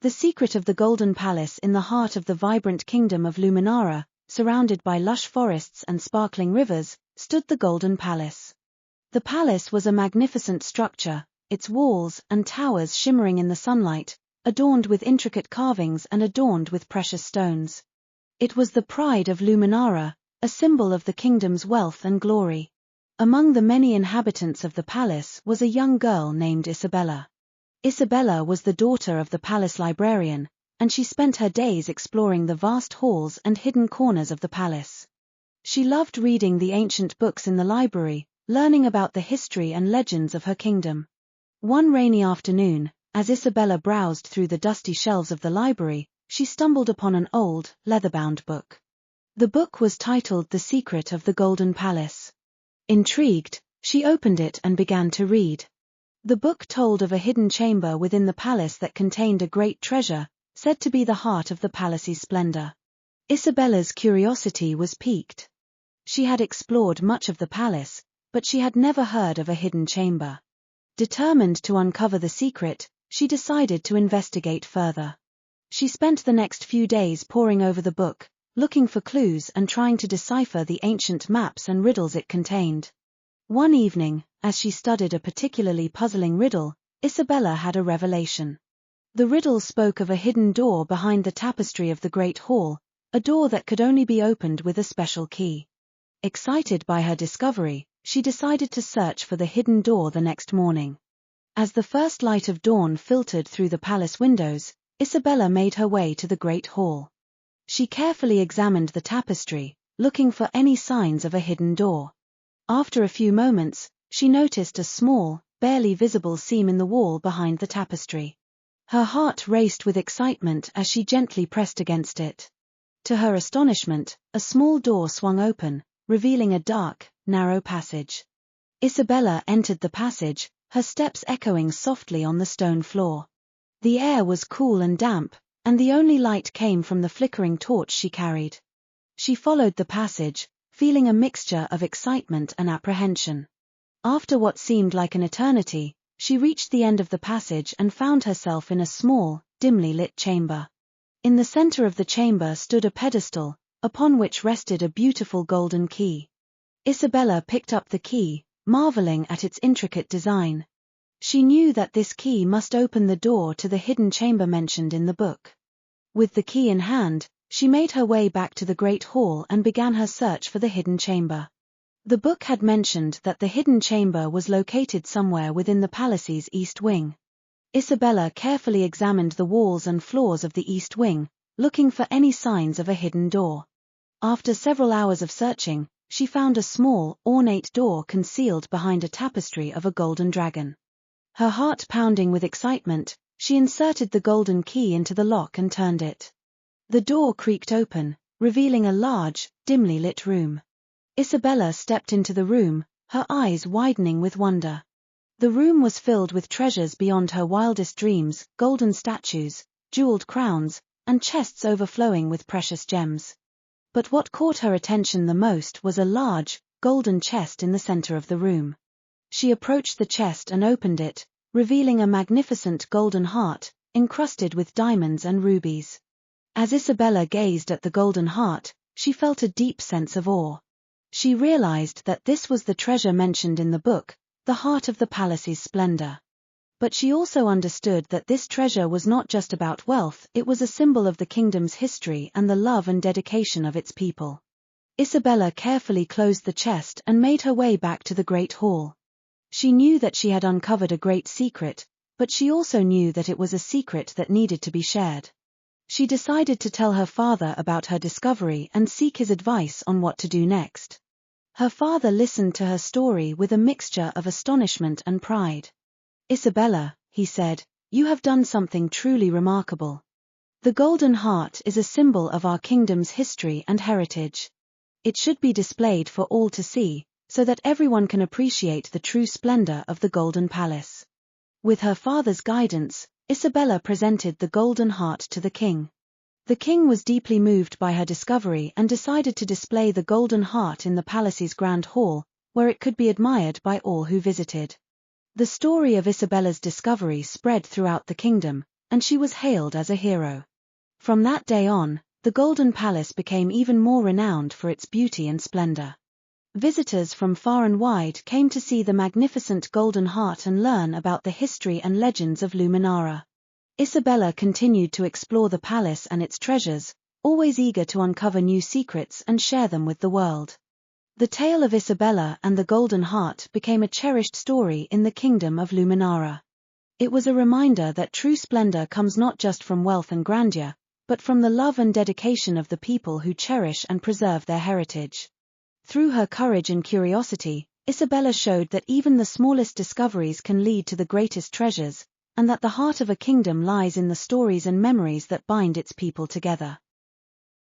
The secret of the Golden Palace. In the heart of the vibrant kingdom of Luminara, surrounded by lush forests and sparkling rivers, stood the Golden Palace. The palace was a magnificent structure, its walls and towers shimmering in the sunlight, adorned with intricate carvings and adorned with precious stones. It was the pride of Luminara, a symbol of the kingdom's wealth and glory. Among the many inhabitants of the palace was a young girl named Isabella. Isabella was the daughter of the palace librarian, and she spent her days exploring the vast halls and hidden corners of the palace. She loved reading the ancient books in the library, learning about the history and legends of her kingdom. One rainy afternoon, as Isabella browsed through the dusty shelves of the library, she stumbled upon an old, leather-bound book. The book was titled The Secret of the Golden Palace. Intrigued, she opened it and began to read. The book told of a hidden chamber within the palace that contained a great treasure, said to be the heart of the palace's splendor. Isabella's curiosity was piqued. She had explored much of the palace, but she had never heard of a hidden chamber. Determined to uncover the secret, she decided to investigate further. She spent the next few days poring over the book, looking for clues and trying to decipher the ancient maps and riddles it contained. One evening, as she studied a particularly puzzling riddle, Isabella had a revelation. The riddle spoke of a hidden door behind the tapestry of the Great Hall, a door that could only be opened with a special key. Excited by her discovery, she decided to search for the hidden door the next morning. As the first light of dawn filtered through the palace windows, Isabella made her way to the Great Hall. She carefully examined the tapestry, looking for any signs of a hidden door. After a few moments, she noticed a small, barely visible seam in the wall behind the tapestry. Her heart raced with excitement as she gently pressed against it. To her astonishment, a small door swung open, revealing a dark, narrow passage. Isabella entered the passage, her steps echoing softly on the stone floor. The air was cool and damp, and the only light came from the flickering torch she carried. She followed the passage, feeling a mixture of excitement and apprehension. After what seemed like an eternity, she reached the end of the passage and found herself in a small, dimly lit chamber. In the center of the chamber stood a pedestal, upon which rested a beautiful golden key. Isabella picked up the key, marveling at its intricate design. She knew that this key must open the door to the hidden chamber mentioned in the book. With the key in hand, she made her way back to the Great Hall and began her search for the hidden chamber. The book had mentioned that the hidden chamber was located somewhere within the palace's east wing. Isabella carefully examined the walls and floors of the east wing, looking for any signs of a hidden door. After several hours of searching, she found a small, ornate door concealed behind a tapestry of a golden dragon. Her heart pounding with excitement, she inserted the golden key into the lock and turned it. The door creaked open, revealing a large, dimly lit room. Isabella stepped into the room, her eyes widening with wonder. The room was filled with treasures beyond her wildest dreams, golden statues, jeweled crowns, and chests overflowing with precious gems. But what caught her attention the most was a large, golden chest in the center of the room. She approached the chest and opened it, revealing a magnificent golden heart, encrusted with diamonds and rubies. As Isabella gazed at the golden heart, she felt a deep sense of awe. She realized that this was the treasure mentioned in the book, the heart of the palace's splendor. But she also understood that this treasure was not just about wealth, it was a symbol of the kingdom's history and the love and dedication of its people. Isabella carefully closed the chest and made her way back to the Great Hall. She knew that she had uncovered a great secret, but she also knew that it was a secret that needed to be shared. She decided to tell her father about her discovery and seek his advice on what to do next. Her father listened to her story with a mixture of astonishment and pride. "Isabella," he said, "you have done something truly remarkable. The Golden Heart is a symbol of our kingdom's history and heritage. It should be displayed for all to see, so that everyone can appreciate the true splendor of the Golden Palace." With her father's guidance, Isabella presented the Golden Heart to the king. The king was deeply moved by her discovery and decided to display the Golden Heart in the palace's grand hall, where it could be admired by all who visited. The story of Isabella's discovery spread throughout the kingdom, and she was hailed as a hero. From that day on, the Golden Palace became even more renowned for its beauty and splendor. Visitors from far and wide came to see the magnificent Golden Heart and learn about the history and legends of Luminara. Isabella continued to explore the palace and its treasures, always eager to uncover new secrets and share them with the world. The tale of Isabella and the Golden Heart became a cherished story in the kingdom of Luminara. It was a reminder that true splendor comes not just from wealth and grandeur, but from the love and dedication of the people who cherish and preserve their heritage. Through her courage and curiosity, Isabella showed that even the smallest discoveries can lead to the greatest treasures, and that the heart of a kingdom lies in the stories and memories that bind its people together.